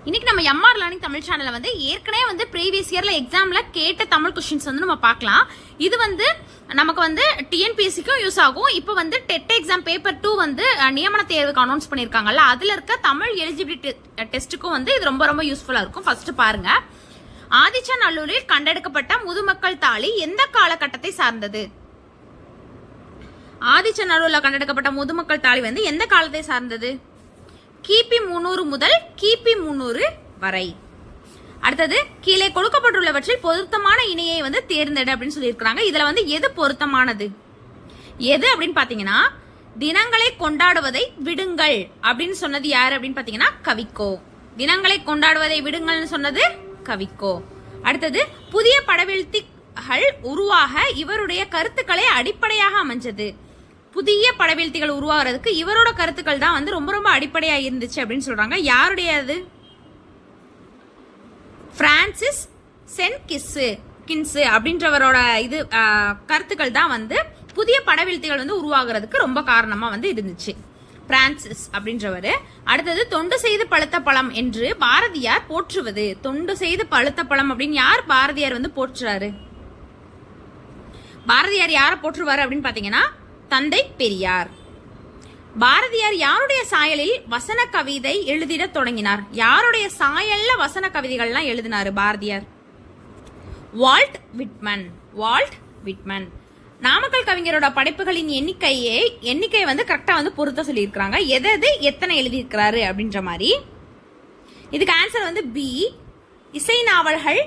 இன்னைக்கு நம்ம MR learning Tamil சேனல்ல வந்து ஏற்கனவே வந்து ப்ரீவியஸ் இயர்ல எக்ஸாம்ல கேட்ட தமிழ் கொஸ்டின்ஸ் வந்து நம்ம பார்க்கலாம். இது வந்து நமக்கு வந்து டிஎன்பிஎஸ்சிக்கும் யூஸ் ஆகும். இப்போ வந்து டெட் எக்ஸாம் பேப்பர் 2 வந்து நியமன தேர்வுக்கு அனௌன்ஸ் பண்ணிருக்காங்கல்ல, அதுல இருக்க தமிழ் எலிஜிபிலிட்டி டெஸ்ட்டுக்கும் வந்து இது ரொம்ப ரொம்ப யூஸ்ஃபுல்லா இருக்கும். ஃபர்ஸ்ட் பாருங்க, ஆதிச்சநல்லூரில் கண்டெடுக்கப்பட்ட முதுமக்கள் தாலி எந்த காலகட்டத்தை சார்ந்தது? ஆதிச்சநல்லூர்ல கண்டெடுக்கப்பட்ட முதுமக்கள் தாலி வந்து எந்த காலத்தை சார்ந்தது? கிபி 300 முதல் கிபி 300 வரை. அடுத்தது, கீழே கொடுக்கப்பட்டுள்ளவற்றில் பொருத்தமான இணையை வந்து தேர்ந்தெடு அப்படின்னு சொல்லியிருக்காங்க. இதுல வந்து எது பொருத்தமானது? எது அப்படின்னு பாத்தீங்கன்னா, தினங்களை கொண்டாடுவதை விடுங்கள் அப்படின்னு சொன்னது யாரு அப்படின்னு பாத்தீங்கன்னா கவிக்கோ. தினங்களை கொண்டாடுவதை விடுங்கள்னு சொன்னது கவிக்கோ. அடுத்தது, புதிய படவெழுத்திகள் உருவாக இவருடைய கருத்துக்களை அடிப்படையாக அமைஞ்சது. புதிய படவெழுத்திகள் உருவாகிறதுக்கு இவரோட கருத்துக்கள் தான் வந்து ரொம்ப ரொம்ப அடிப்படையா இருந்துச்சு அப்படின்னு சொல்றாங்க. யாருடையது? பிரான்சிஸ் கின்ஸ் அப்படின்றவரோட இது கருத்துக்கள் தான் வந்து புதிய படவெழுத்திகள் வந்து உருவாகிறதுக்கு ரொம்ப காரணமா வந்து இருந்துச்சு, பிரான்சிஸ் அப்படின்றவரு. அடுத்தது, தொண்டு செய்து பழுத்த பழம் என்று பாரதியார் போற்றுவது. தொண்டு செய்து பழுத்த பழம் அப்படின்னு யார் பாரதியார் வந்து போற்றுறாரு? பாரதியார் யாரை போற்றுவாரு அப்படின்னு பாத்தீங்கன்னா தந்தை பெரியார். பாரதியார் யாருடைய சாயலில் வசன கவிதை எழுதிட தொடங்கினார்? யாருடைய சாயல்ல வசன கவிதைகள்லாம் எழுதினாரு பாரதியார்? Walt Whitman. நாமக்கல் கவிஞரோட படைப்புகளின் எண்ணிக்கை வந்து கரெக்டா வந்து பொருத்த சொல்லியிருக்காங்க. எது எத்தனை எழுதியிருக்கிறாரு அப்படின்ற மாதிரி. இதுக்கு ஆன்சர் வந்து பி. இசை நாவல்கள்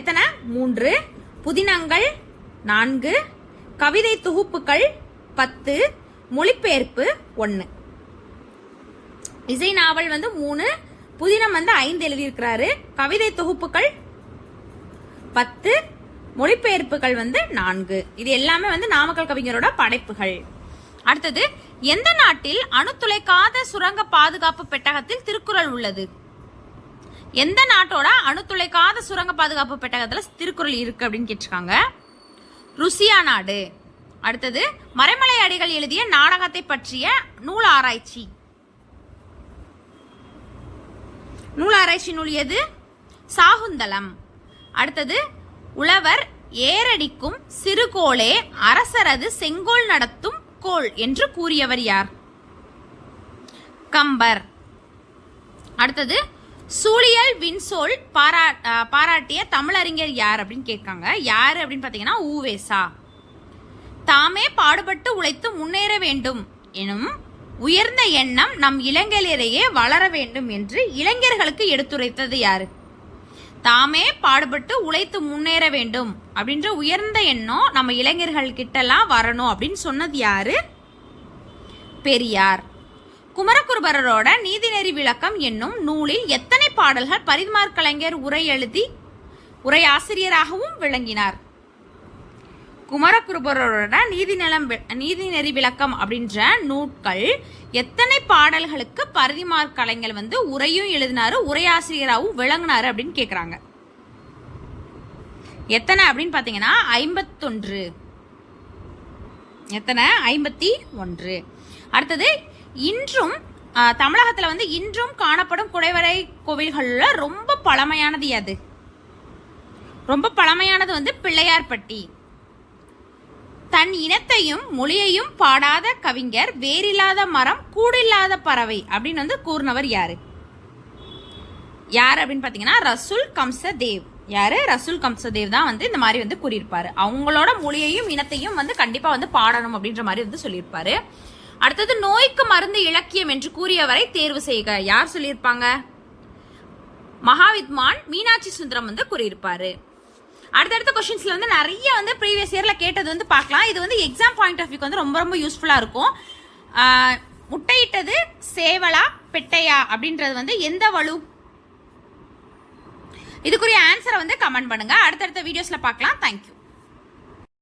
எத்தனை? 3, புதினங்கள் 4, கவிதை தொகுப்புகள் 10, மொழிபெயர்ப்பு 1. இசை நாவல் வந்து 3, புதினம் வந்து 5 எழுதியிருக்கிறாரு, கவிதை தொகுப்புகள் 10, மொழிபெயர்ப்புகள் வந்து 4. இது எல்லாமே வந்து நாமக்கல் கவிஞரோட படைப்புகள். அடுத்தது, எந்த நாட்டில் அணுத்துளைக்காத சுரங்க பாதுகாப்பு பெட்டகத்தில் திருக்குறள் உள்ளது? எந்த நாட்டோட அணுத்துளைக்காத சுரங்க பாதுகாப்பு பெட்டகத்துல திருக்குறள் இருக்கு அப்படின்னு கேட்டிருக்காங்க? ருசியா நாடு. அடுத்தது, மறைமலை அடிகள் எழுதிய நாடகத்தை பற்றிய நூல் ஆராய்ச்சி நூல் எது? சாகுந்தலம். அடுத்தது, உழவர் ஏரடிக்கும் சிறுகோளே அரசரது செங்கோல் நடத்தும் கோள் என்று கூறியவர் யார்? கம்பர். அடுத்தது, சூழியல் விண்சோல் பாராட்டிய தமிழறிஞர் யார் அப்படின்னு கேட்காங்க. யாரு அப்படின்னு பாத்தீங்கன்னா ஊவேசா. தாமே பாடுபட்டு உழைத்து முன்னேற வேண்டும் எனும் உயர்ந்த எண்ணம் நம் இளைஞரிடையே வளர வேண்டும் என்று இளைஞர்களுக்கு எடுத்துரைத்தது யாரு? தாமே பாடுபட்டு உழைத்து முன்னேற வேண்டும் அப்படின்ற உயர்ந்த எண்ணம் நம்ம இளைஞர்கள் கிட்டலாம் வரணும் அப்படின்னு சொன்னது யாரு? பெரியார். குமரகுருபரரோட நீதிநெறி விளக்கம் என்னும் நூலில் எத்தனை பாடல்கள் பரிதிமாற் கலைஞர் உரையாசிரியராகவும் விளங்கினார்? குமரகுருபரோட நீதிநெறி விளக்கம் அப்படின்ற நூட்கள் எத்தனை பாடல்களுக்கு பரிதிமாற் கலைஞர் வந்து உரையும் எழுதினாரு, உரையாசிரியராகவும் விளங்கினாரு அப்படின்னு கேக்குறாங்க. எத்தனை அப்படின்னு பாத்தீங்கன்னா 51. எத்தனை? 51. அடுத்தது, இன்றும் தமிழகத்துல வந்து இன்றும் காணப்படும் குடைவரை கோவில்கள்ல ரொம்ப பழமையானது எது? ரொம்ப பழமையானது வந்து பிள்ளையார்பட்டி. தன் இனத்தையும் மொழியையும் பாடாத கவிஞர், வேறில்லாத மரம் கூடில்லாத பறவை அப்படின்னு வந்து கூறினவர் யாரு? யாரு அப்படின்னு பாத்தீங்கன்னா ரசூல் கம்சதேவ். யாரு? ரசூல் கம்சதேவ் தான் வந்து இந்த மாதிரி வந்து கூறியிருப்பாரு. அவங்களோட மொழியையும் இனத்தையும் வந்து கண்டிப்பா வந்து பாடணும் அப்படின்ற மாதிரி வந்து சொல்லியிருப்பாரு. அடுத்தது, நோய்க்கு மருந்து இலக்கியம் என்று கூறியவரை தேர்வு செய்க. யார் சொல்லியிருப்பாங்க? மகாவித்வான் மீனாட்சி சுந்தரம் வந்து கூறியிருப்பாரு. அடுத்தடுத்த கொஸ்டின்ஸ்ல வந்து நிறைய வந்து ப்ரீவியஸ் இயர்ல கேட்டது வந்து பார்க்கலாம். இது வந்து எக்ஸாம் பாயிண்ட் ஆஃப் வியூக்கு வந்து ரொம்ப ரொம்ப யூஸ்ஃபுல்லா இருக்கும். முட்டையிட்டது சேவலா பெட்டையா அப்படின்றது வந்து எந்த வலு? இதுக்குரிய ஆன்சரை வந்து கமெண்ட் பண்ணுங்க. அடுத்தடுத்த வீடியோஸ்ல பார்க்கலாம். தேங்க்யூ.